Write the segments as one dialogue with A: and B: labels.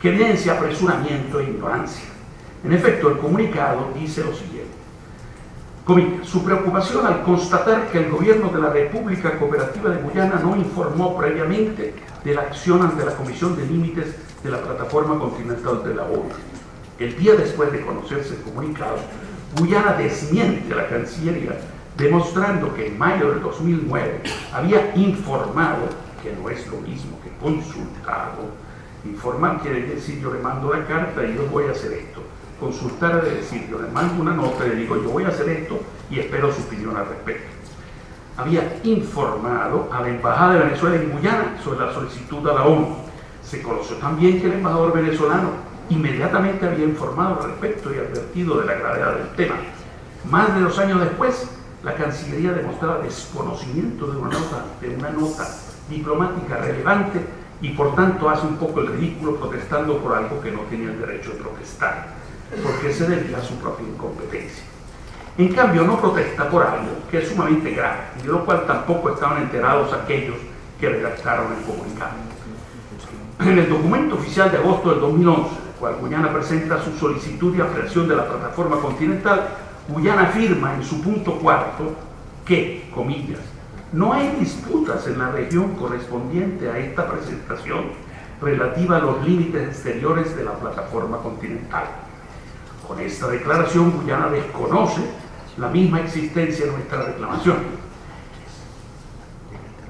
A: que evidencia apresuramiento e ignorancia. En efecto, el comunicado dice lo siguiente. Comillas, su preocupación al constatar que el gobierno de la República Cooperativa de Guyana no informó previamente de la acción ante la Comisión de Límites de la Plataforma Continental de la ONU. El día después de conocerse el comunicado, Guyana desmiente a la Cancillería, demostrando que en mayo del 2009 había informado, que no es lo mismo que consultado. Informar quiere decir yo le mando la carta y yo voy a hacer esto. Consultar es decir yo le mando una nota y le digo yo voy a hacer esto y espero su opinión al respecto. Había informado a la Embajada de Venezuela en Guyana sobre la solicitud a la ONU. Se conoció también que el embajador venezolano inmediatamente había informado al respecto y advertido de la gravedad del tema. Más de 2 años después, la Cancillería demostraba desconocimiento de una nota diplomática relevante y por tanto hace un poco el ridículo protestando por algo que no tenía el derecho de protestar, porque se debía a su propia incompetencia. En cambio, no protesta por algo que es sumamente grave y de lo cual tampoco estaban enterados aquellos que redactaron el comunicado. En el documento oficial de agosto del 2011, el cual Guyana presenta su solicitud de ampliación de la plataforma continental, Guyana afirma en su punto 4 que, comillas, no hay disputas en la región correspondiente a esta presentación relativa a los límites exteriores de la plataforma continental. Con esta declaración, Guyana desconoce la misma existencia de nuestra reclamación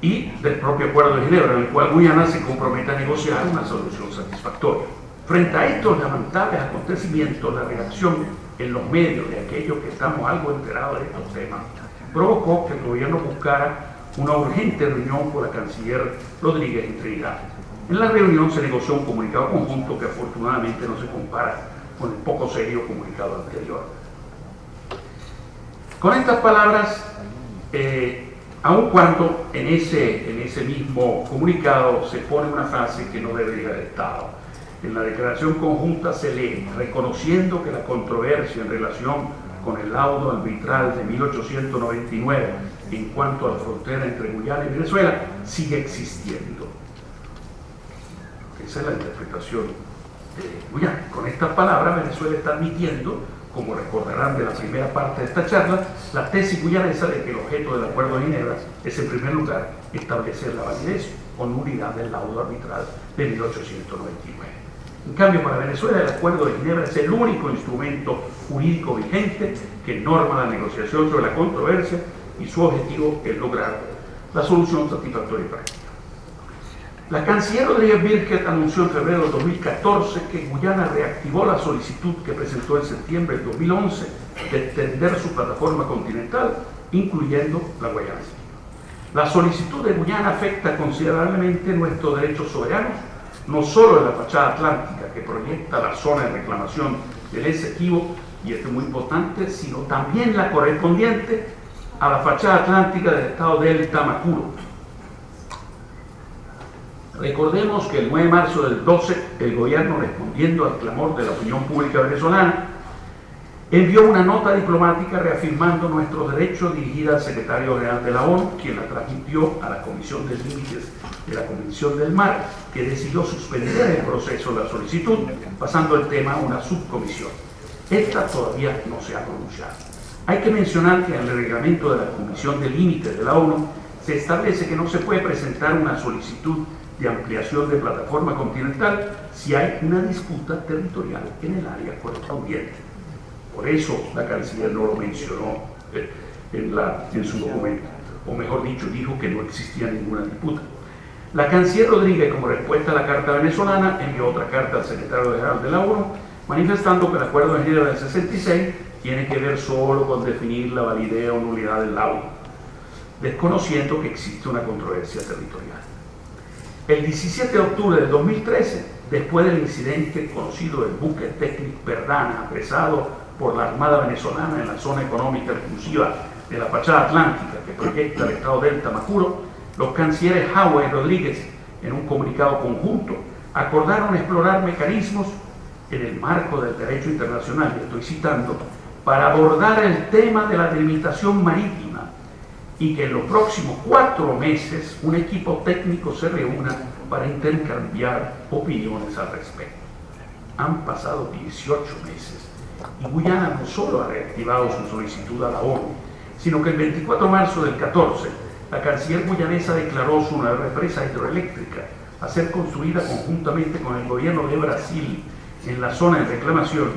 A: y del propio Acuerdo de Ginebra, en el cual Guyana se compromete a negociar una solución satisfactoria. Frente a estos lamentables acontecimientos, la reacción en los medios de aquellos que estamos algo enterados de estos temas provocó que el gobierno buscara una urgente reunión con la canciller Rodríguez en Trinidad. En la reunión se negoció un comunicado conjunto que afortunadamente no se compara con el poco serio comunicado anterior. Con estas palabras, aun cuando en ese mismo comunicado se pone una frase que no debería haber estado, en la declaración conjunta se lee, reconociendo que la controversia en relación con el laudo arbitral de 1899 en cuanto a la frontera entre Guyana y Venezuela sigue existiendo. Esa es la interpretación de Guyana. Con estas palabras, Venezuela está admitiendo, como recordarán de la primera parte de esta charla, la tesis guyanesa de que el objeto del Acuerdo de Ginebra es, en primer lugar, establecer la validez o nulidad del laudo arbitral de 1899. En cambio, para Venezuela, el Acuerdo de Ginebra es el único instrumento jurídico vigente que norma la negociación sobre la controversia y su objetivo es lograr la solución satisfactoria y práctica. La canciller Rodríguez Birkett anunció en febrero de 2014 que Guyana reactivó la solicitud que presentó en septiembre del 2011 de extender su plataforma continental, incluyendo la Guayana. La solicitud de Guyana afecta considerablemente nuestros derechos soberanos, no solo en la fachada atlántica que proyecta la zona de reclamación del Esequibo, y esto es muy importante, sino también la correspondiente a la fachada atlántica del estado del Tamacuro. Recordemos que el 9 de marzo del 12, el gobierno, respondiendo al clamor de la opinión pública venezolana, envió una nota diplomática reafirmando nuestros derechos dirigida al secretario general de la ONU, quien la transmitió a la Comisión de Límites de la Convención del Mar, que decidió suspender el proceso de la solicitud, pasando el tema a una subcomisión. Esta todavía no se ha pronunciado. Hay que mencionar que en el reglamento de la Comisión de Límites de la ONU se establece que no se puede presentar una solicitud de ampliación de plataforma continental si hay una disputa territorial en el área correspondiente. Por eso la canciller no lo mencionó en su documento, o mejor dicho, dijo que no existía ninguna disputa. La canciller Rodríguez, como respuesta a la carta venezolana, envió otra carta al secretario general de la ONU, manifestando que el Acuerdo de Ginebra del 66 tiene que ver solo con definir la validez o nulidad del laudo, desconociendo que existe una controversia territorial. El 17 de octubre del 2013, después del incidente conocido del buque Technic Verdana, apresado por la Armada venezolana en la zona económica exclusiva de la fachada atlántica que proyecta el estado del Tamacuro, los cancilleres Howard y Rodríguez, en un comunicado conjunto, acordaron explorar mecanismos en el marco del derecho internacional, y estoy citando, para abordar el tema de la delimitación marítima y que en los próximos 4 meses un equipo técnico se reúna para intercambiar opiniones al respecto. Han pasado 18 meses y Guyana no solo ha reactivado su solicitud a la ONU, sino que el 24 de marzo del 14, la canciller guyanesa declaró su nueva represa hidroeléctrica a ser construida conjuntamente con el gobierno de Brasil en la zona de reclamación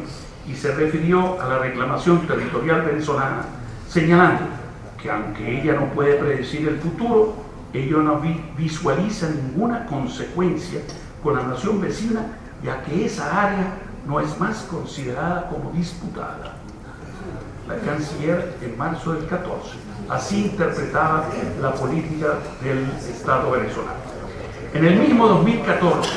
A: y se refirió a la reclamación territorial venezolana, señalando que aunque ella no puede predecir el futuro, ello no visualiza ninguna consecuencia con la nación vecina, ya que esa área no es más considerada como disputada. La canciller en marzo del 14 así interpretaba la política del Estado venezolano. En el mismo 2014,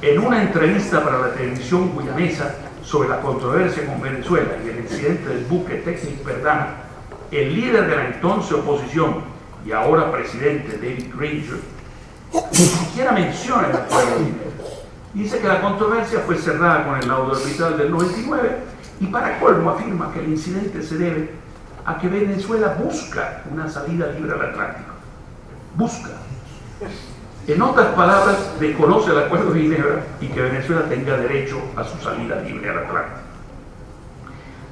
A: en una entrevista para la televisión guyanesa sobre la controversia con Venezuela y el incidente del buque Technic Verdana, el líder de la entonces oposición y ahora presidente David Granger ni siquiera menciona el acuerdo de Ginebra. Dice que la controversia fue cerrada con el laudo arbitral del 99 y para colmo afirma que el incidente se debe a que Venezuela busca una salida libre al Atlántico. Busca. En otras palabras, desconoce el acuerdo de Ginebra y que Venezuela tenga derecho a su salida libre al Atlántico.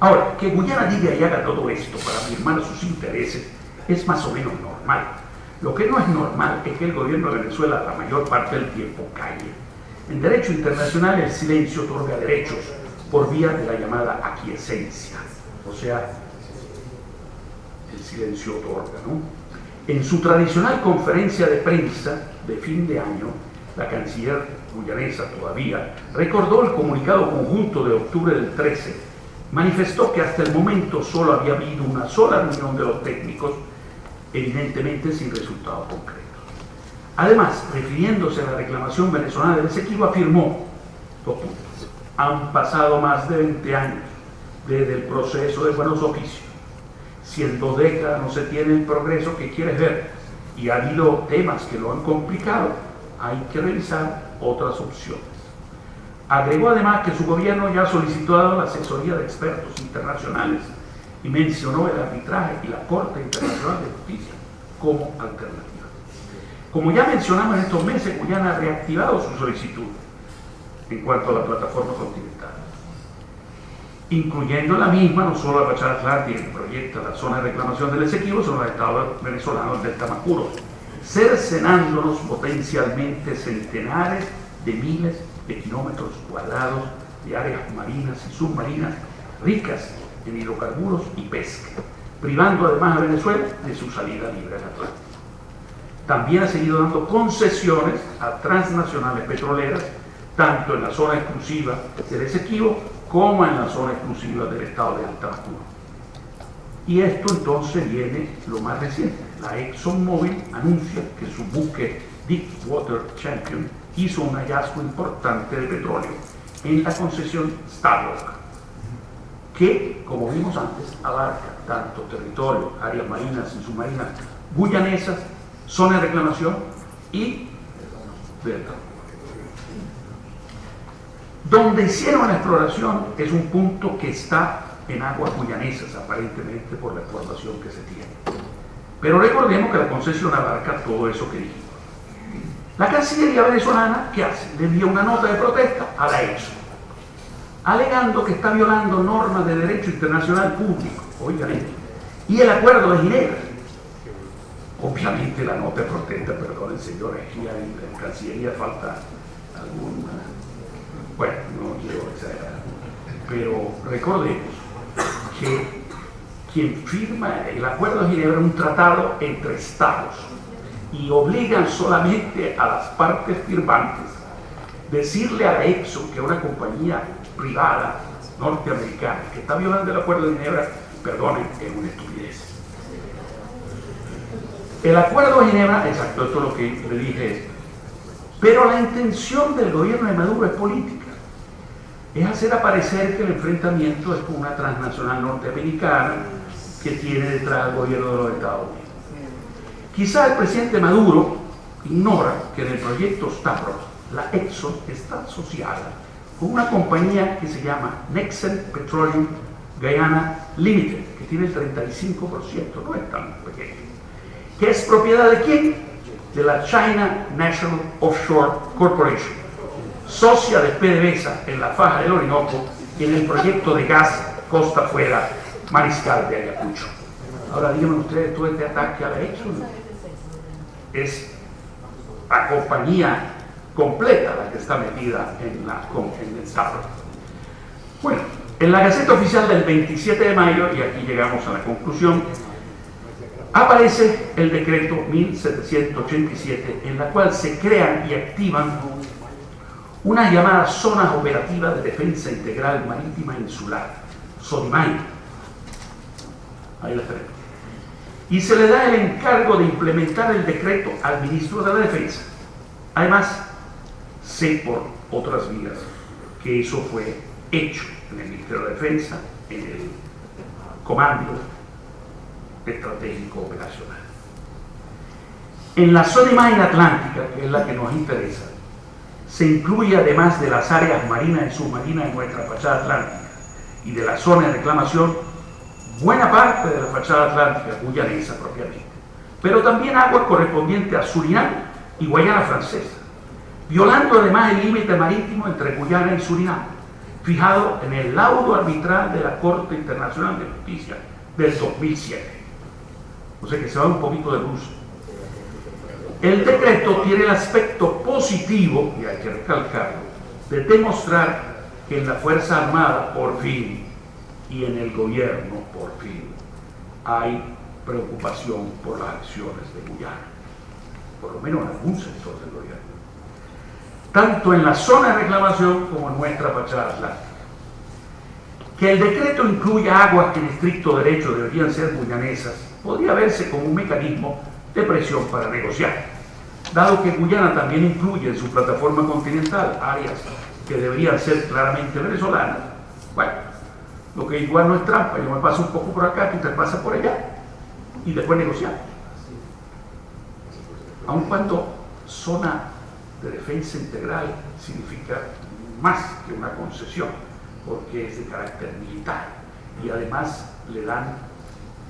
A: Ahora, que Guyana diga y haga todo esto para afirmar sus intereses es más o menos normal. Lo que no es normal es que el gobierno de Venezuela la mayor parte del tiempo calle. En derecho internacional el silencio otorga derechos por vía de la llamada aquiescencia, o sea, el silencio otorga, ¿no? En su tradicional conferencia de prensa de fin de año, la canciller guyanesa todavía recordó el comunicado conjunto de octubre del 13, manifestó que hasta el momento solo había habido una sola reunión de los técnicos, evidentemente sin resultados concretos. Además, refiriéndose a la reclamación venezolana del Esequibo, afirmó, dos puntos, han pasado más de 20 años desde el proceso de buenos oficios. Si en 2 décadas no se tiene el progreso que quieres ver y ha habido temas que lo han complicado, hay que revisar otras opciones. Agregó además que su gobierno ya ha solicitado la asesoría de expertos internacionales y mencionó el arbitraje y la Corte Internacional de Justicia como alternativa. Como ya mencionamos en estos meses, Guyana ha reactivado su solicitud en cuanto a la plataforma continental, incluyendo la misma no solo la fachada atlántica que proyecta la zona de reclamación del Esequibo, sino el Estado venezolano del Tamacuro, cercenándonos potencialmente centenares de miles de kilómetros cuadrados de áreas marinas y submarinas ricas en hidrocarburos y pesca, privando además a Venezuela de su salida libre al Atlántico. También ha seguido dando concesiones a transnacionales petroleras, tanto en la zona exclusiva del Esequibo como en la zona exclusiva del Estado del Tamacuro. Y esto entonces viene lo más reciente. La ExxonMobil anuncia que su buque Deepwater Champion hizo un hallazgo importante de petróleo en la concesión Starlock, que, como vimos antes, abarca tanto territorio, áreas marinas y submarinas guyanesas, zona de reclamación y delta. Donde hicieron la exploración es un punto que está en aguas guyanesas, aparentemente por la exploración que se tiene. Pero recordemos que la concesión abarca todo eso que dijimos. La Cancillería venezolana, ¿qué hace? Le envía una nota de protesta a la Exxon, alegando que está violando normas de derecho internacional público, oigan esto, y el acuerdo de Ginebra. Obviamente la nota de protesta, perdonen señores, aquí en la Cancillería falta alguna, bueno, no quiero exagerar, pero recordemos que quien firma el acuerdo de Ginebra es un tratado entre estados y obligan solamente a las partes firmantes decirle a la Exxon, que es una compañía privada norteamericana que está violando el acuerdo de Ginebra, perdonen, es una estupidez. El acuerdo de Ginebra, exacto, esto es lo que le dije, pero la intención del gobierno de Maduro es política, es hacer aparecer que el enfrentamiento es con una transnacional norteamericana que tiene detrás al gobierno de los Estados Unidos. Quizá el presidente Maduro ignora que en el proyecto Stavros la Exxon está asociada con una compañía que se llama Nexen Petroleum Guyana Limited, que tiene el 35%, no es tan pequeño, que es propiedad de ¿quién? De la China National Offshore Corporation, socia de PDVSA en la faja del Orinoco en el proyecto de gas Costa Afuera Mariscal de Ayacucho. Ahora díganme ustedes, todo este ataque a la Exxon es la compañía completa la que está metida en el Estado. Bueno, en la Gaceta Oficial del 27 de mayo, y aquí llegamos a la conclusión, aparece el decreto 1787, en la cual se crean y activan unas llamadas zonas operativas de defensa integral marítima insular, SODIMAI. Ahí las tenemos. Y se le da el encargo de implementar el decreto al ministro de la Defensa. Además, sé por otras vías que eso fue hecho en el Ministerio de Defensa, en el Comando Estratégico Operacional. En la SODIMAI atlántica, que es la que nos interesa, se incluye, además de las áreas marinas y submarinas de nuestra fachada atlántica y de la zona de reclamación, buena parte de la fachada atlántica guyanesa propiamente, pero también aguas correspondientes a Surinam y Guayana Francesa, violando además el límite marítimo entre Guyana y Surinam, fijado en el laudo arbitral de la Corte Internacional de Justicia del 2007. O sea que se va un poquito de luz. El decreto tiene el aspecto positivo, y hay que recalcarlo, de demostrar que en la Fuerza Armada, por fin, y en el gobierno, por fin, hay preocupación por las acciones de Guyana, por lo menos en algún sector del gobierno, tanto en la zona de reclamación como en nuestra fachada atlántica. Que el decreto incluya aguas que en estricto derecho deberían ser guyanesas podría verse como un mecanismo de presión para negociar, dado que Guyana también incluye en su plataforma continental áreas que deberían ser claramente venezolanas. Bueno, lo que igual no es trampa, yo me paso un poco por acá, tú te pasas por allá y después negociar. Aun cuando zona de defensa integral significa más que una concesión, porque es de carácter militar y además le dan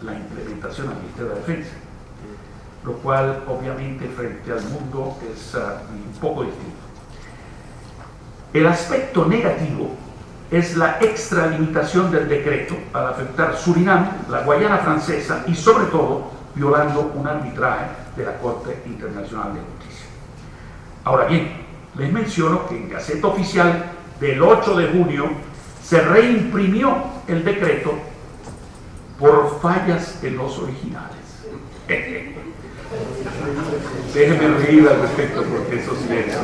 A: la implementación al Ministerio de Defensa, lo cual obviamente frente al mundo es un poco distinto. El aspecto negativo es la extralimitación del decreto al afectar Surinam, la Guayana Francesa y sobre todo violando un arbitraje de la Corte Internacional de Justicia. Ahora bien, les menciono que en Gaceta Oficial del 8 de junio se reimprimió el decreto por fallas en los originales. Déjenme reír al respecto porque eso sí es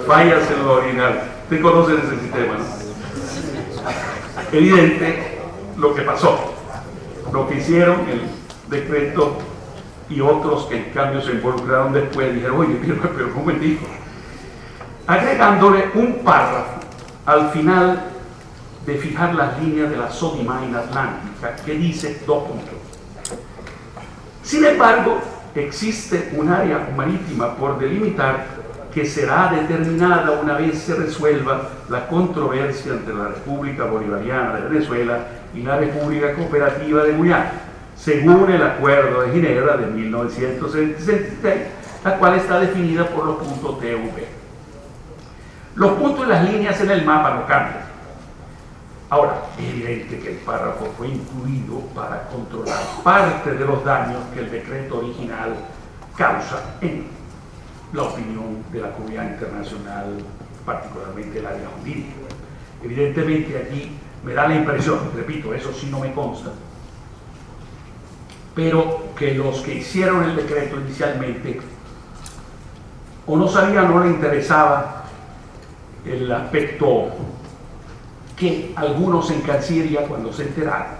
A: fallas en los originales. Ustedes conocen ese sistema, ¿no? Evidente lo que pasó, lo que hicieron el decreto y otros que en cambio se involucraron después dijeron, oye, pero un momentico, agregándole un párrafo al final de fijar las líneas de la SODIMAI atlántica que dice dos puntos. Sin embargo, existe un área marítima por delimitar que será determinada una vez se resuelva la controversia entre la República Bolivariana de Venezuela y la República Cooperativa de Guyana, según el Acuerdo de Ginebra de 1966, la cual está definida por los puntos T, V. Los puntos y las líneas en el mapa no cambian. Ahora, es evidente que el párrafo fue incluido para controlar parte de los daños que el decreto original causa en la opinión de la comunidad internacional, particularmente el área jurídica. Evidentemente aquí me da la impresión, repito, eso sí no me consta, pero que los que hicieron el decreto inicialmente o no sabían o no les interesaba el aspecto que algunos en Cancillería cuando se enteraron,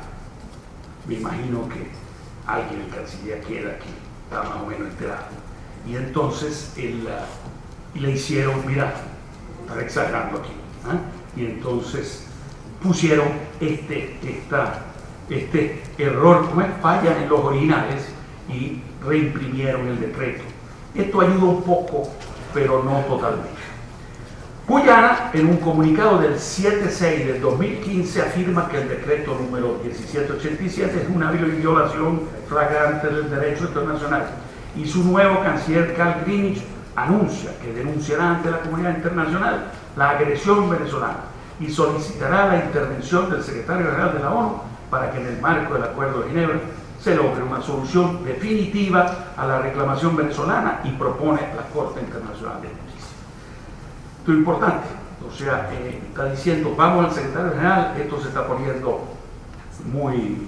A: me imagino que alguien en Cancillería queda que está más o menos enterado, y entonces le hicieron, mira, están exagerando aquí, y entonces pusieron este error, como es falla en los originales, y reimprimieron el decreto. Esto ayuda un poco, pero no totalmente. Guyana, en un comunicado del 7/6 del 2015, afirma que el decreto número 1787 es una violación flagrante del derecho internacional, y su nuevo canciller Carl Greenwich anuncia que denunciará ante la comunidad internacional la agresión venezolana y solicitará la intervención del secretario general de la ONU para que en el marco del Acuerdo de Ginebra se logre una solución definitiva a la reclamación venezolana y propone la Corte Internacional de Justicia. Esto es importante, o sea, está diciendo, vamos al secretario general, esto se está poniendo muy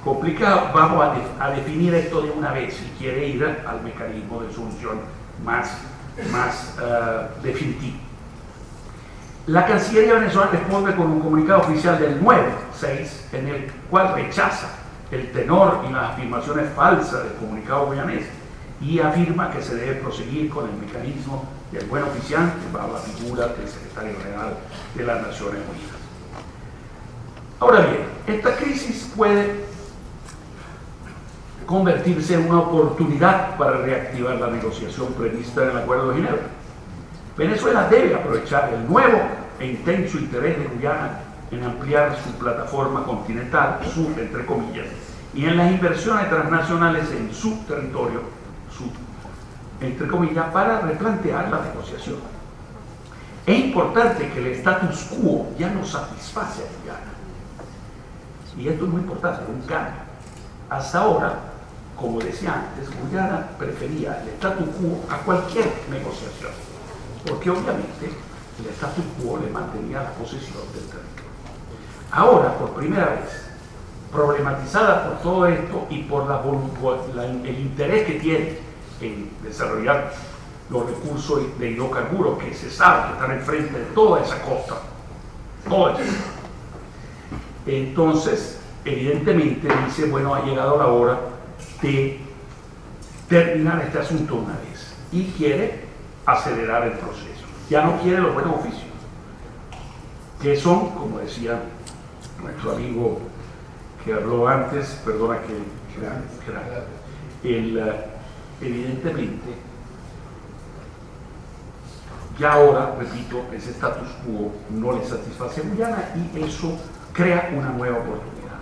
A: complicado, vamos a definir esto de una vez si quiere ir al mecanismo de solución más definitivo. La Cancillería venezolana responde con un comunicado oficial del 9/6 en el cual rechaza el tenor y las afirmaciones falsas del comunicado guyanés y afirma que se debe proseguir con el mecanismo del buen oficiante bajo la figura del secretario general de las Naciones Unidas. Ahora bien, esta crisis puede convertirse en una oportunidad para reactivar la negociación prevista en el Acuerdo de Ginebra. Venezuela debe aprovechar el nuevo e intenso interés de Guyana en ampliar su plataforma continental, sur entre comillas, y en las inversiones transnacionales en su territorio, sur entre comillas, para replantear la negociación. Es importante que el status quo ya no satisface a Guyana. Y esto es muy importante, un cambio. Hasta ahora, como decía antes, Guyana prefería el status quo a cualquier negociación, porque obviamente el status quo le mantenía la posesión del territorio. Ahora, por primera vez, problematizada por todo esto y por el interés que tiene en desarrollar los recursos de hidrocarburos que se sabe que están enfrente de toda esa costa, toda esa costa. Entonces, evidentemente dice, bueno, ha llegado la hora de terminar este asunto una vez y quiere acelerar el proceso. Ya no quiere los buenos oficios, que son, como decía nuestro amigo que habló antes, perdona evidentemente, ya ahora, repito, ese status quo no le satisface a Guyana y eso crea una nueva oportunidad.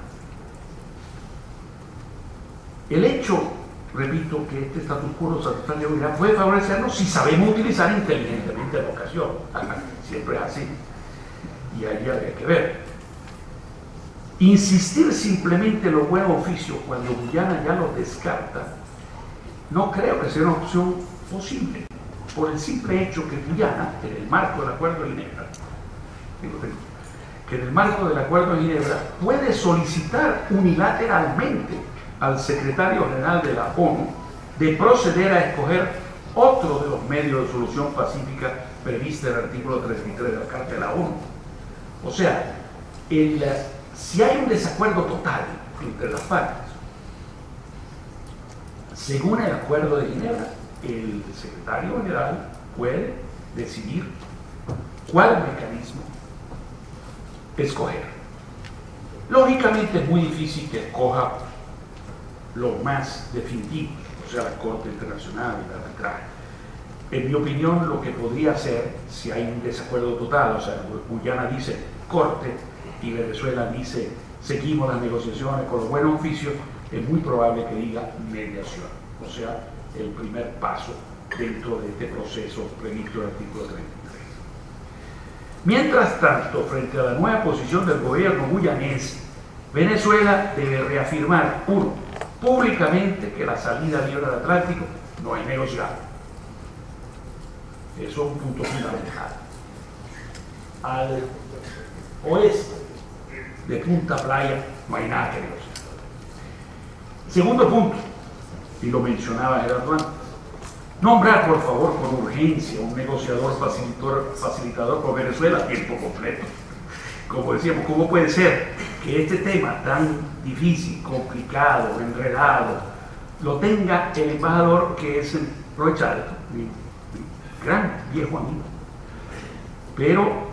A: El hecho, repito, que este status quo no satisface a Guyana puede favorecernos si sabemos utilizar inteligentemente la ocasión. Siempre es así. Y ahí habría que ver. Insistir simplemente en los buenos oficios cuando Guyana ya los descarta, no creo que sea una opción posible, por el simple hecho que Guyana, en el marco del Acuerdo de Ginebra, puede solicitar unilateralmente al secretario general de la ONU de proceder a escoger otro de los medios de solución pacífica prevista en el artículo 33 de la Carta de la ONU. O sea, si hay un desacuerdo total entre las partes, según el Acuerdo de Ginebra, el secretario general puede decidir cuál mecanismo escoger. Lógicamente es muy difícil que escoja lo más definitivo, o sea, la Corte Internacional y el arbitraje. En mi opinión, lo que podría hacer, si hay un desacuerdo total, o sea, Guyana dice Corte y Venezuela dice seguimos las negociaciones con los buenos oficios, es muy probable que diga mediación, o sea, el primer paso dentro de este proceso previsto en el artículo 33. Mientras tanto, frente a la nueva posición del gobierno guyanés, Venezuela debe reafirmar, uno, públicamente que la salida libre del Atlántico no es negociable. Eso es un punto fundamental. Al oeste de Punta Playa no hay nada que negociar. Segundo punto, y lo mencionaba Gerardo antes, nombrar por favor con urgencia un negociador facilitador con Venezuela a tiempo completo. Como decíamos, ¿cómo puede ser que este tema tan difícil, complicado, enredado, lo tenga el embajador que es Roy Charlton, mi gran viejo amigo, pero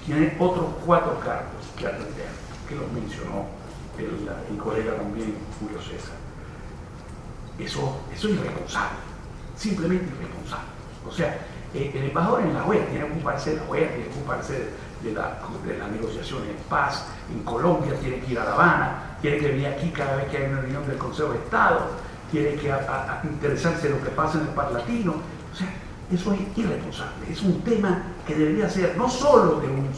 A: tiene otros 4 cargos que atender, que los mencionó el colega también, Julio César. Eso es irresponsable, simplemente irresponsable. O sea, el embajador en la OEA tiene que ocuparse de la OEA, tiene que ocuparse de las negociaciones en paz, en Colombia tiene que ir a La Habana, tiene que venir aquí cada vez que hay una reunión del Consejo de Estado, tiene que interesarse en lo que pasa en el Parlatino, O sea, eso es irresponsable. Es un tema que debería ser no solo de un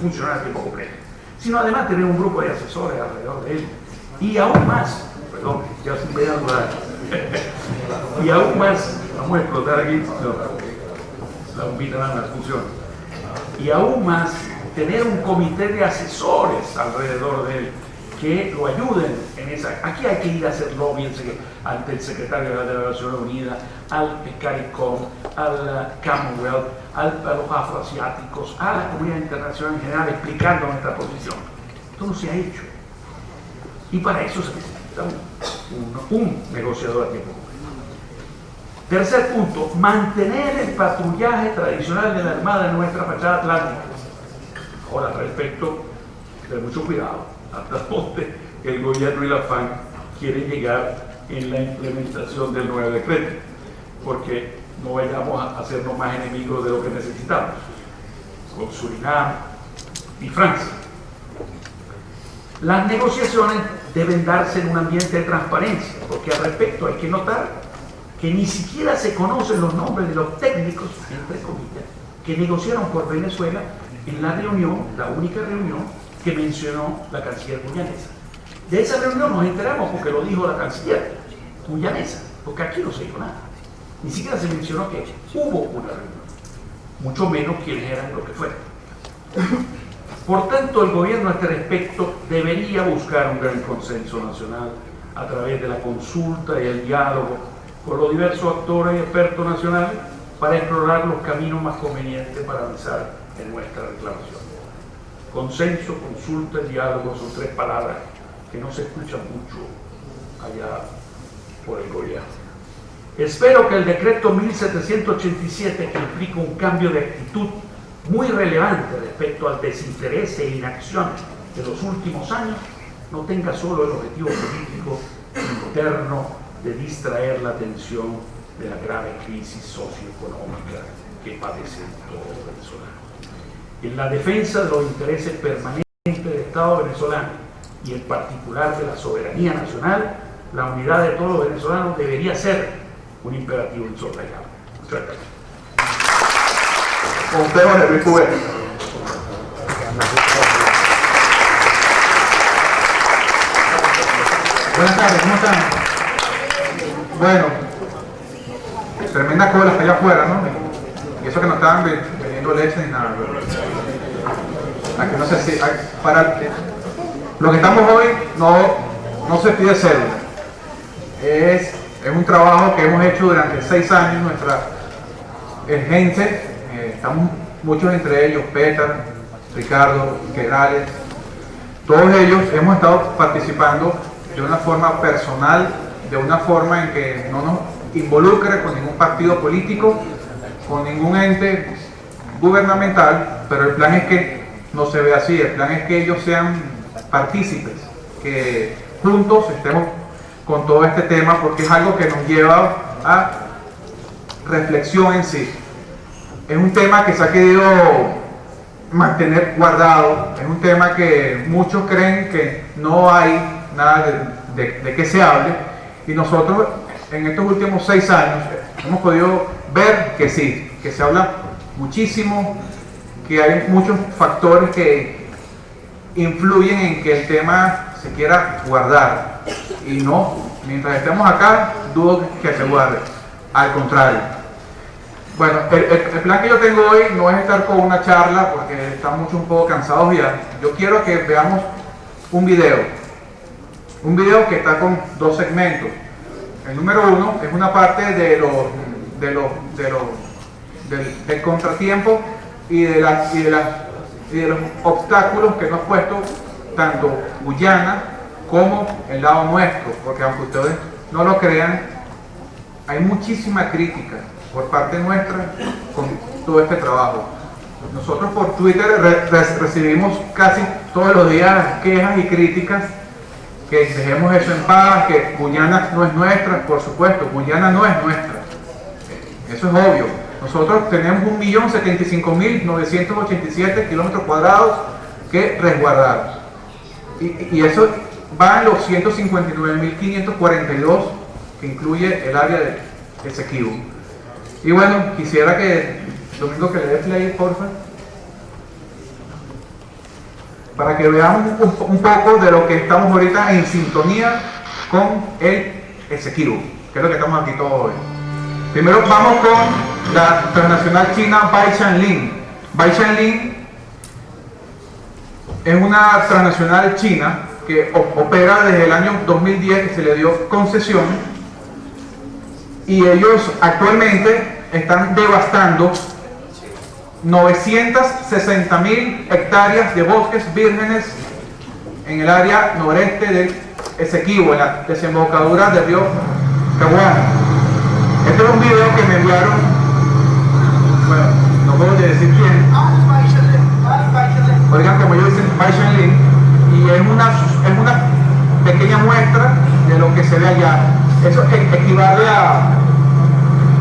A: funcionario a tiempo completo, sino además tener un grupo de asesores alrededor de él. Y aún más, perdón, ya se me da dudar, y aún más, vamos a explotar aquí, no, la bombita nada más funciona, y aún más, tener un comité de asesores alrededor de él que lo ayuden en esa. Aquí hay que ir a hacer lobby ante el secretario de la Naciones Unidas, al CARICOM, al Commonwealth, a los afroasiáticos, a la comunidad internacional en general, explicando nuestra posición. Esto no se ha hecho. Y para eso se necesita un negociador a tiempo completo. Tercer punto, mantener el patrullaje tradicional de la Armada en nuestra fachada atlántica. Ahora, al respecto, tener mucho cuidado hasta donde el gobierno y la FAN quieren llegar en la implementación del nuevo decreto, porque no vayamos a hacernos más enemigos de lo que necesitamos, con Surinam y Francia. Las negociaciones deben darse en un ambiente de transparencia, porque al respecto hay que notar que ni siquiera se conocen los nombres de los técnicos, entre comillas, que negociaron por Venezuela en la reunión, la única reunión que mencionó la canciller guyanesa. De esa reunión nos enteramos porque lo dijo la canciller guyanesa, porque aquí no se dijo nada. Ni siquiera se mencionó que hubo una reunión, mucho menos quiénes eran lo que fueron. Por tanto, el gobierno a este respecto debería buscar un gran consenso nacional a través de la consulta y el diálogo con los diversos actores y expertos nacionales para explorar los caminos más convenientes para avanzar en nuestra reclamación. Consenso, consulta y diálogo son tres palabras que no se escuchan mucho allá por el gobierno. Espero que el decreto 1787, que implica un cambio de actitud muy relevante respecto al desinterés e inacción de los últimos años, no tenga solo el objetivo político interno de distraer la atención de la grave crisis socioeconómica que padece todo venezolano. En la defensa de los intereses permanentes del Estado venezolano y en particular de la soberanía nacional, la unidad de todos los venezolanos debería ser un imperativo insoslayable. Muchas gracias.
B: Consejo de Luis Cubero. Buenas tardes, ¿cómo están? Bueno, tremenda cola hasta allá afuera, ¿no? Y eso que no estaban vendiendo leche ni nada. Aquí no sé si para lo que estamos hoy no se pide cédula. Es un trabajo que hemos hecho durante 6 años, nuestra gente. Estamos muchos entre ellos, Petar, Ricardo, Quebrales, todos ellos hemos estado participando de una forma personal, de una forma en que no nos involucre con ningún partido político, con ningún ente gubernamental, pero el plan es que no se vea así, el plan es que ellos sean partícipes, que juntos estemos con todo este tema, porque es algo que nos lleva a reflexión en sí. Es un tema que se ha querido mantener guardado, es un tema que muchos creen que no hay nada de que se hable, y nosotros en estos últimos 6 años hemos podido ver que sí, que se habla muchísimo, que hay muchos factores que influyen en que el tema se quiera guardar, y no, mientras estemos acá, dudo que se guarde, al contrario. Bueno, el plan que yo tengo hoy no es estar con una charla porque estamos un poco cansados ya. Yo quiero que veamos un video que está con 2 segmentos. El número 1 es una parte del contratiempo y de los obstáculos que nos ha puesto tanto Guyana como el lado nuestro, porque aunque ustedes no lo crean, hay muchísima crítica por parte nuestra con todo este trabajo. Nosotros por Twitter recibimos casi todos los días quejas y críticas, que dejemos eso en paz, que Guyana no es nuestra. Por supuesto, Guyana no es nuestra, eso es obvio. Nosotros tenemos 1.075.987 kilómetros cuadrados que resguardar, y eso va en los 159.542 que incluye el área de Esequibo. Y bueno, quisiera que Domingo que le dé play, porfa, para que veamos un poco de lo que estamos ahorita en sintonía con el Esequibo, que es lo que estamos aquí todos hoy. Primero vamos con la transnacional china Baishanling. Baishanling es una transnacional china que opera desde el año 2010, que se le dio concesión, y ellos actualmente están devastando 960.000 hectáreas de bosques vírgenes en el área noreste del Esequibo, en la desembocadura del río Caguana. Este es un video que me enviaron, bueno, no puedo decir quién, oigan como ellos dicen Baishanling, y es una pequeña muestra de lo que se ve allá. Eso equivale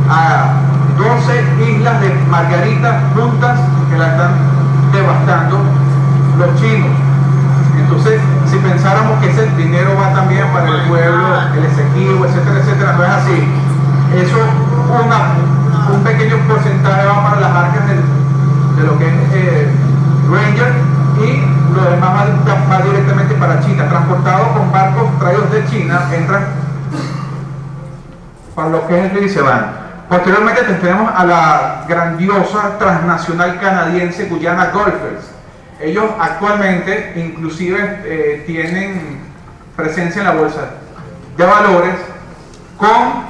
B: a 12 islas de margaritas juntas que la están devastando los chinos. Entonces, si pensáramos que ese dinero va también para el pueblo, el Esequibo, etcétera, etcétera, no es así. Eso, un pequeño porcentaje va para las arcas de lo que es Ranger, y lo demás va directamente para China, transportado con barcos traídos de China, entran para lo que es el río y se van. Posteriormente tenemos a la grandiosa transnacional canadiense Guyana Golfers. Ellos actualmente inclusive tienen presencia en la bolsa de valores con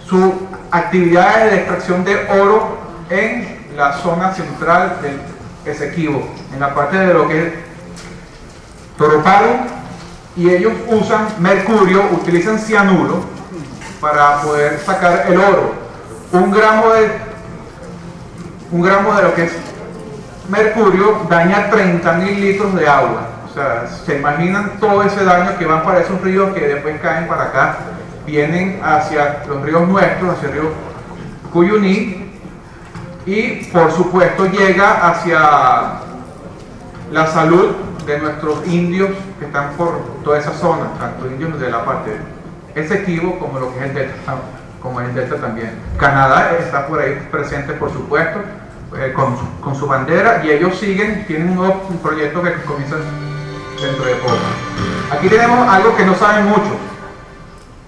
B: sus actividades de extracción de oro en la zona central del Esequibo, en la parte de lo que es Toroparo, y ellos usan mercurio, utilizan cianuro para poder sacar el oro. Un gramo de lo que es mercurio daña 30.000 litros de agua. O sea, se imaginan todo ese daño que van para esos ríos que después caen para acá, vienen hacia los ríos nuestros, hacia el río Cuyuní, y por supuesto llega hacia la salud de nuestros indios que están por toda esa zona, tanto indios de la parte Esequibo como lo que es el delta, como el delta también. Canadá está por ahí presente, por supuesto, con su bandera, y ellos tienen un nuevo proyecto que comienza dentro de poco. Aquí tenemos algo que no saben mucho.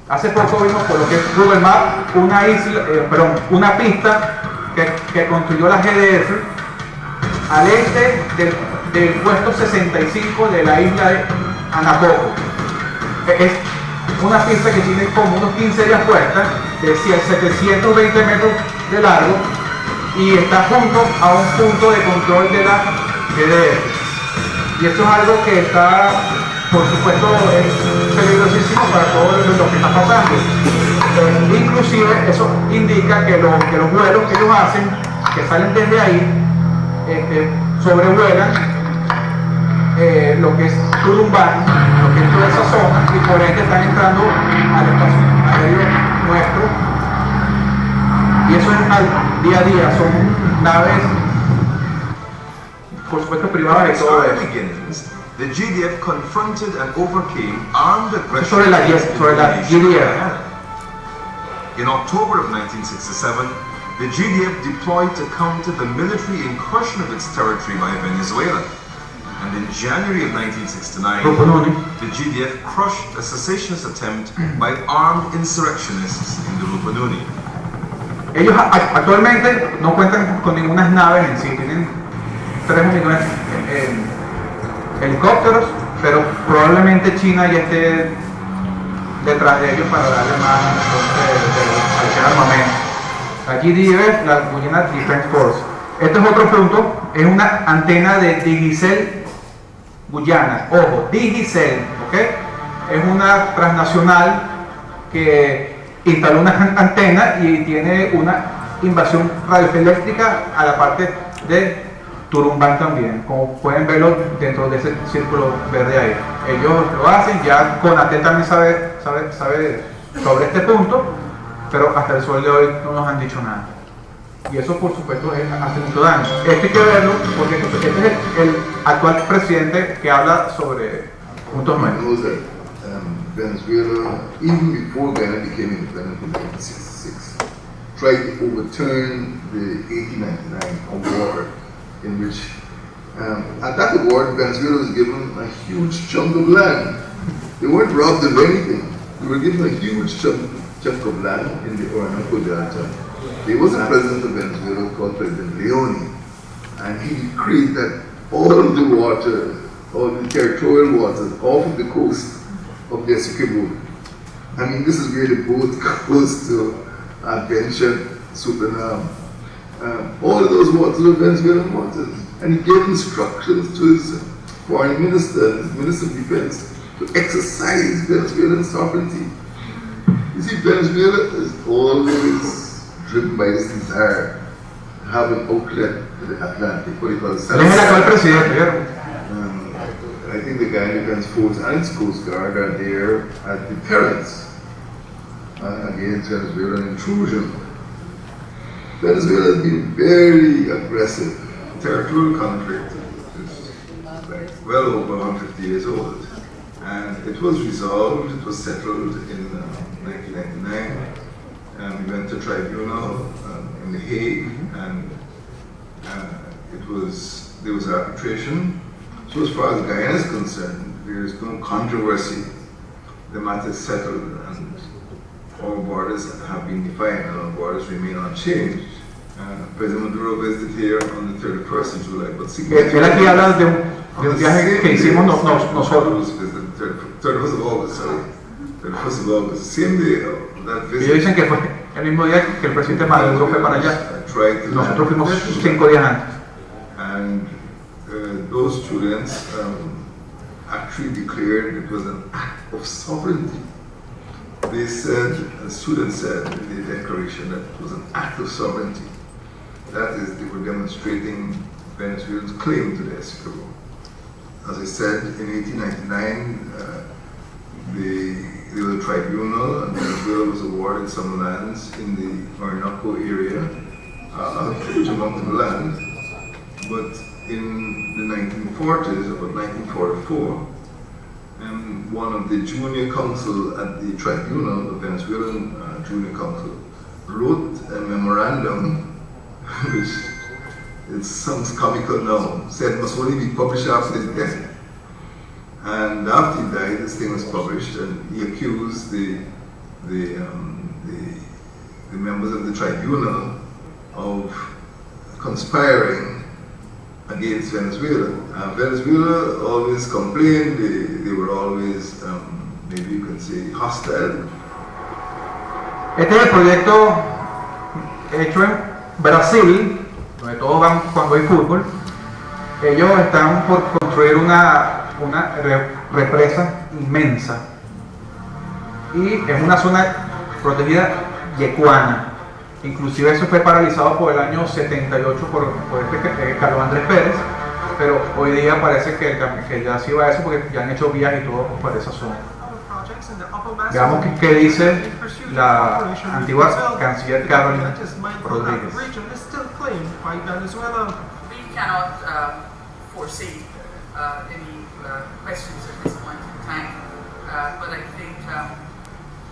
B: Hace poco vimos por lo que es Google Maps una pista que construyó la GDF al este del puesto 65 de la isla de Anapoco. Es una pista que tiene como unos 15 días puestas, de 720 metros de largo, y está junto a un punto de control de la GDF. Y esto es algo que está, por supuesto, es peligrosísimo para todo lo que está pasando. Inclusive eso indica que los vuelos que ellos hacen, que salen desde ahí, sobrevuelan lo que es Turumbán, lo que es toda esa zona, y por ende están entrando al espacio aéreo nuestro, y eso es al día a día. Son naves, por supuesto, privadas y todo eso.
C: The GDF confronted and overcame armed aggression
B: sobre la GDF.
C: In October of 1967, the GDF deployed to counter the military incursion of its territory by Venezuela. And in January of 1969, the GDF crushed a secessionist attempt by armed insurrectionists in the Rupununi.
B: Ellos actualmente no cuentan con ninguna naves en sí, tienen 3 millones helicópteros, pero probablemente China ya esté detrás de ellos para darle más armamento. La GDF, la Guyana Defense Force. Este es otro punto, es una antena de Digicel Guyana. Ojo, Digicel, ¿ok? Es una transnacional que instaló una antena y tiene una invasión radioeléctrica a la parte de Turumbán también, como pueden verlo dentro de ese círculo verde ahí. Ellos lo hacen, ya Conatel también sabe sobre este punto, pero hasta el sol de hoy no nos han dicho nada. Y eso, por supuesto, hace mucho daño. Esto hay que verlo porque este es el actual presidente que habla sobre puntos nuevos.
D: Venezuela, even before Ghana became independent in 1966, tried to overturn the 1899 award, in which at that award, Venezuela was given a huge chunk of land. They weren't robbed of anything. They were given a huge chunk of land in the Orinoco Delta. There was a president of Venezuela called President Leone, and he decreed that all of the water, all the territorial waters off of the coast of the Essequibo, I mean, this is where the boat goes to Adventure, Suriname. All of those waters were Venezuelan waters. And he gave instructions to his foreign minister, his minister of defense, to exercise Venezuelan sovereignty. You see, Venezuela is always driven by this desire to have an outlet to the Atlantic, what he calls South. I think the Guyana Defense Force and its Coast Guard are there as deterrents against Venezuelan intrusion. Venezuela has been very aggressive. Territorial conflict is like well over 150 years old, and it was resolved, it was settled in 1999, and we went to tribunal in The Hague, and there was arbitration. So as far as Guyana is concerned, there is no controversy. The matter is settled, and all borders have been defined, and our borders remain unchanged. President Maduro visited here on the 31st of July, but
B: él aquí habla de un viaje que hicimos nosotros.
D: 31st of August, sorry. 31st of August, same day that visit.
B: Ellos dicen que fue el mismo día que el presidente Maduro fue para allá. Nosotros fuimos 5 días antes.
D: And those students actually declared it was an act of sovereignty. They said, the students said in the declaration that it was an act of sovereignty. That is, they were demonstrating Venezuela's claim to the Essequibo. As I said, in 1899, there was a tribunal, and Venezuela was awarded some lands in the Orinoco area, a huge amount of land. But in the 1940s, about 1944, one of the junior counsel at the tribunal, the Venezuelan junior counsel, wrote a memorandum, which it sounds comical now, said must only be published after his death. And after he died, this thing was published, and he accused the members of the tribunal of conspiring against Venezuela. Venezuela always complained, they were always, maybe you could say, hostile.
B: Este es el proyecto hecho en Brasil, donde todos van cuando hay fútbol. Ellos están por construir una represa inmensa, y es una zona protegida yecuana. Inclusive eso fue paralizado por el año 78 por Carlos Andrés Pérez, pero hoy día parece que ya sí va a eso, porque ya han hecho vías y todo por esa zona. Veamos qué dice la antigua canciller Carolyn Rodríguez.
E: We cannot foresee any questions at this point in time, but I think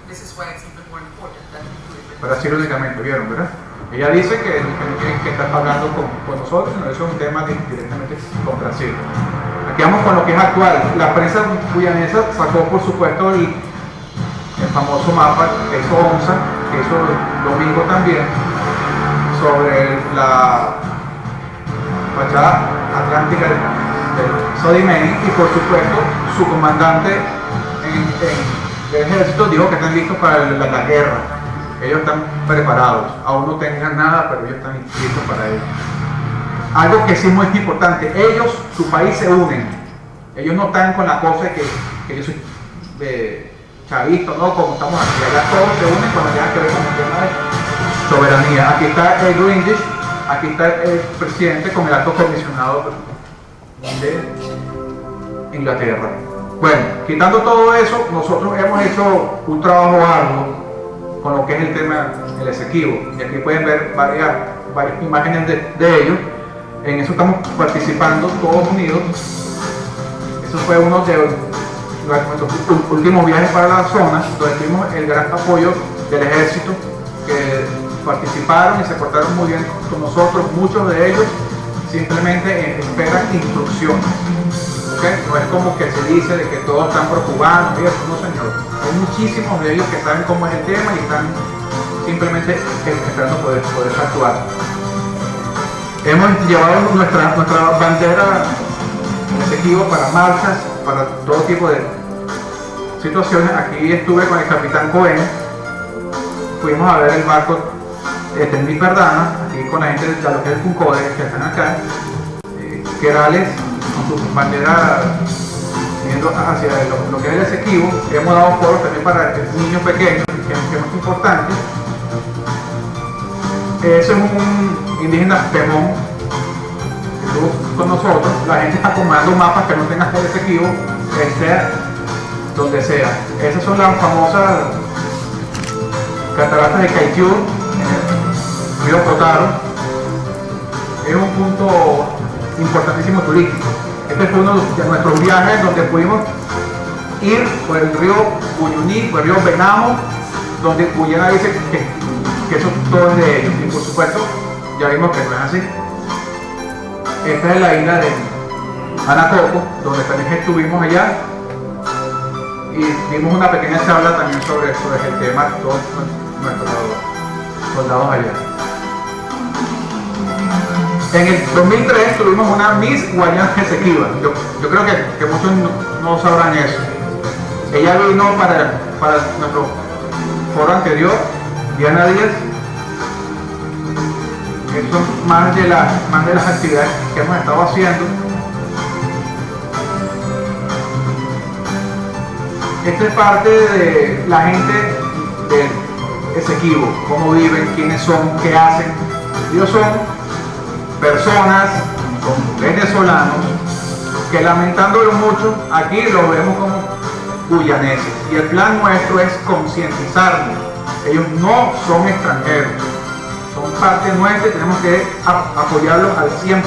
E: this is why it's even more important that we do it.
B: Brasil únicamente, ¿vieron, verdad? Ella dice que no tienen que estar pagando con nosotros, sino eso es un tema directamente con Brasil. Aquí vamos con lo que es actual. La prensa guyanesa sacó, por supuesto, el famoso mapa que hizo ONSA, que hizo el domingo también, sobre la fachada atlántica del Sodimeni, y por supuesto su comandante del ejército dijo que están listos para la guerra. Ellos están preparados, aún no tengan nada, pero ellos están listos para ello. Algo que sí es muy importante, ellos, su país se unen. Ellos no están con la cosa de que yo soy chavista, no, como estamos aquí. Allá todos se unen cuando tengan que ver con el tema de soberanía. Aquí está el Greenwich, aquí está el presidente con el alto comisionado de Inglaterra. Bueno, quitando todo eso, nosotros hemos hecho un trabajo arduo con lo que es el tema del Essequibo, y aquí pueden ver varias imágenes de ellos. En eso estamos participando todos unidos. Eso fue uno de nuestros últimos viajes para la zona, donde tuvimos el gran apoyo del ejército, que participaron y se portaron muy bien con nosotros. Muchos de ellos simplemente esperan instrucciones. ¿Okay? No es como que se dice de que todos están preocupados y eso, no señor. Hay muchísimos de ellos que saben cómo es el tema y están simplemente esperando poder actuar. Hemos llevado nuestra bandera en Esequibo para marchas, para todo tipo de situaciones. Aquí estuve con el capitán Cohen, fuimos a ver el barco Tenmi Perdana, aquí con la gente de lo que es el Funcode, que están acá, Querales, con su bandera viendo hacia lo que es el Esequibo. Hemos dado foros también para niños pequeños, que es muy importante. Ese es un indígena Pemón que estuvo con nosotros. La gente está acomodando mapas que no tengan el Esequibo, sea donde sea. Esas son las famosas cataratas de Caitiú en el río Cotaro. Es un punto importantísimo turístico. Este fue uno de nuestros viajes donde pudimos ir por el río Cuyuní, por el río Venamo, donde Guyana dice que eso todo es de ellos. Y por supuesto, ya vimos que no es así. Esta es la isla de Anacoco, donde también estuvimos allá y dimos una pequeña charla también sobre el tema, todos nuestros soldados allá. En el 2003 tuvimos una Miss Guayana Esequiba. Yo creo que muchos no sabrán eso. Ella vino para nuestro foro anterior, Diana Díaz. Eso es más de las actividades que hemos estado haciendo. Esta es parte de la gente de Esequibo, cómo viven, quiénes son, qué hacen. Ellos son personas, son venezolanos, que lamentándolo mucho, aquí los vemos como guyaneses. Y el plan nuestro es concientizarnos. Ellos no son extranjeros, son parte nuestra y tenemos que apoyarlos al 100%.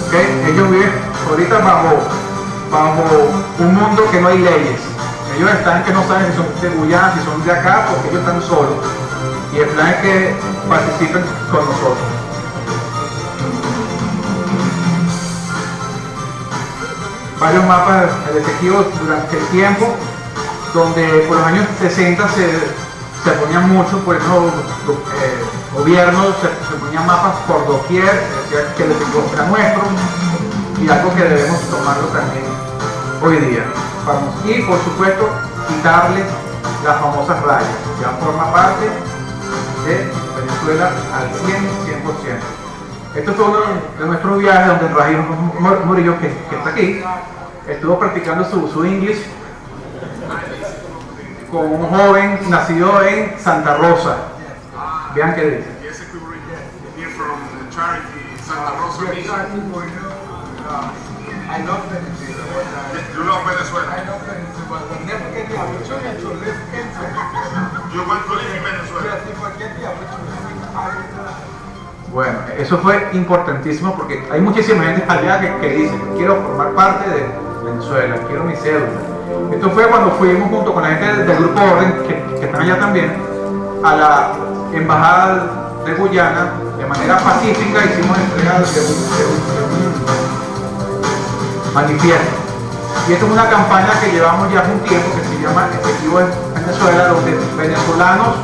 B: ¿Okay? Ellos viven ahorita bajo un mundo que no hay leyes. Ellos están que no saben si son de Guyana, si son de acá, porque ellos están solos. Y el plan es que participen con nosotros. Varios mapas de Esequibo durante el tiempo, donde por los años 60 se ponían mucho, por eso gobiernos se ponían mapas por doquier, que el Esequibo era nuestro, y algo que debemos tomarlo también hoy día. Y por supuesto quitarle las famosas rayas, ya forma parte de Venezuela al 100%. Esto es uno de nuestros viajes donde Raúl Murillo, que está aquí, estuvo practicando su inglés con un joven nacido en Santa Rosa. Vean qué dice.
F: Yes, here from the charity Santa Rosa.
G: I love Venezuela.
F: You love Venezuela.
G: I love Venezuela. But never get the opportunity to live in Venezuela.
F: You want to live in Venezuela.
G: Yes, if I get the opportunity, I will.
B: Bueno, eso fue importantísimo porque hay muchísima gente allá que dice que quiero formar parte de Venezuela, quiero mi cédula. Esto fue cuando fuimos junto con la gente del Grupo Orden, que están allá también, a la Embajada de Guyana, de manera pacífica hicimos entrega de un manifiesto. Y esta es una campaña que llevamos ya hace un tiempo que se llama Esequibo en Venezuela, donde venezolanos,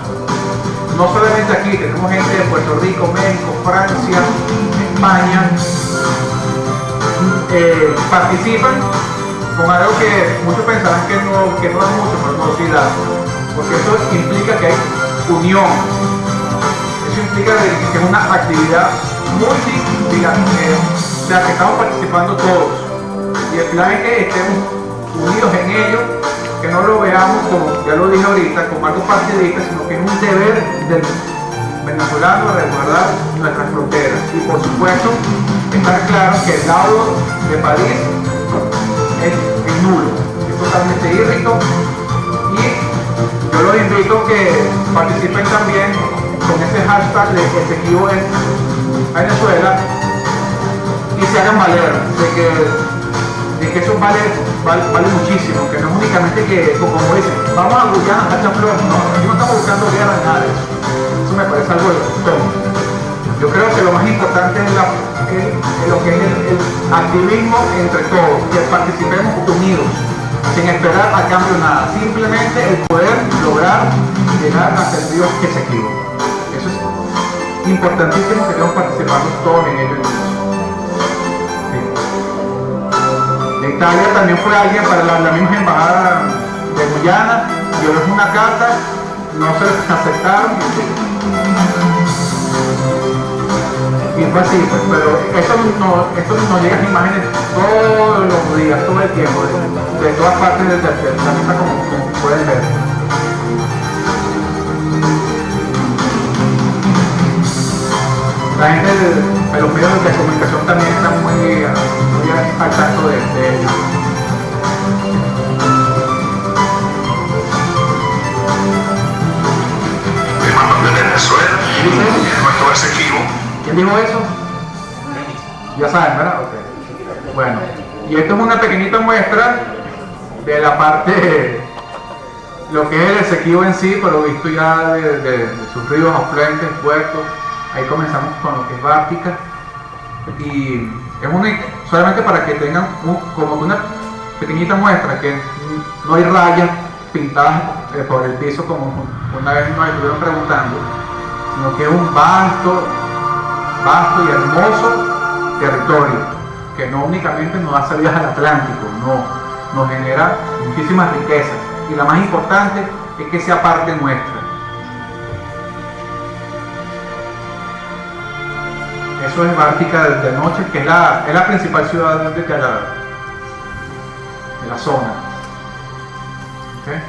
B: no solamente aquí, tenemos gente de Puerto Rico, México, Francia, España, participan con algo que muchos pensarán que no es mucho, pero no sí da, porque eso implica que hay unión, eso implica que es una actividad multidisciplinaria, o sea que estamos participando todos. Y el plan es que estemos unidos en ello, que no lo veamos como, ya lo dije ahorita, como algo partidista, sino que es un deber del venezolano resguardar nuestras fronteras. Y por supuesto, estar claro que el lado de París es nulo, es totalmente írrico. Y yo los invito a que participen también con ese hashtag de Esequibo en Venezuela y se hagan valer de que que eso vale muchísimo, que no es únicamente que, como dicen, vamos a Guyana, a Chaflón, no, aquí no estamos buscando guerra, nada de eso. Eso me parece algo tonto. Yo creo que lo más importante es lo que es el activismo entre todos, que participemos unidos, sin esperar a cambio nada, simplemente el poder lograr llegar a ser Dios que se equivoca. Eso es importantísimo, que debemos participar todos en ello. De Italia también fue alguien para la misma embajada de Guyana, dio una carta, no se les aceptaron y fue así, pues, pero esto nos llega a imágenes todos los días, todo el tiempo, de todas partes del planeta, como pueden ver. La gente de los medios de comunicación también está muy al tanto de ello.
C: Hermanos de Venezuela, nuestro Esequibo.
B: ¿Quién dijo eso? Ya saben, ¿verdad? Okay. Bueno, y esto es una pequeñita muestra de la parte, lo que es el Esequibo en sí, pero visto ya de sus ríos, afluentes, puertos. Ahí comenzamos con lo que es Báltica, y es solamente para que tengan como una pequeñita muestra, que no hay rayas pintadas por el piso como una vez nos estuvieron preguntando, sino que es un vasto y hermoso territorio, que no únicamente nos da salidas al Atlántico, no, nos genera muchísimas riquezas, y la más importante es que sea parte nuestra. Eso es Báltica de noche, que es la principal ciudad de la zona. ¿Okay?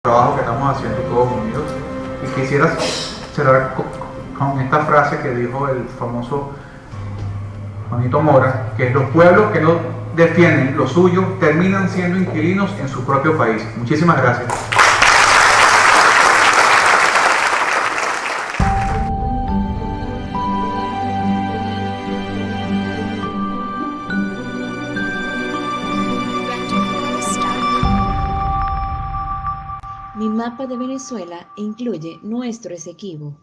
B: Trabajo que estamos haciendo todos unidos, y quisiera cerrar con esta frase que dijo el famoso Juanito Mora, que los pueblos que no defienden lo suyo terminan siendo inquilinos en su propio país. Muchísimas gracias.
H: Mi mapa de Venezuela incluye nuestro Esequibo.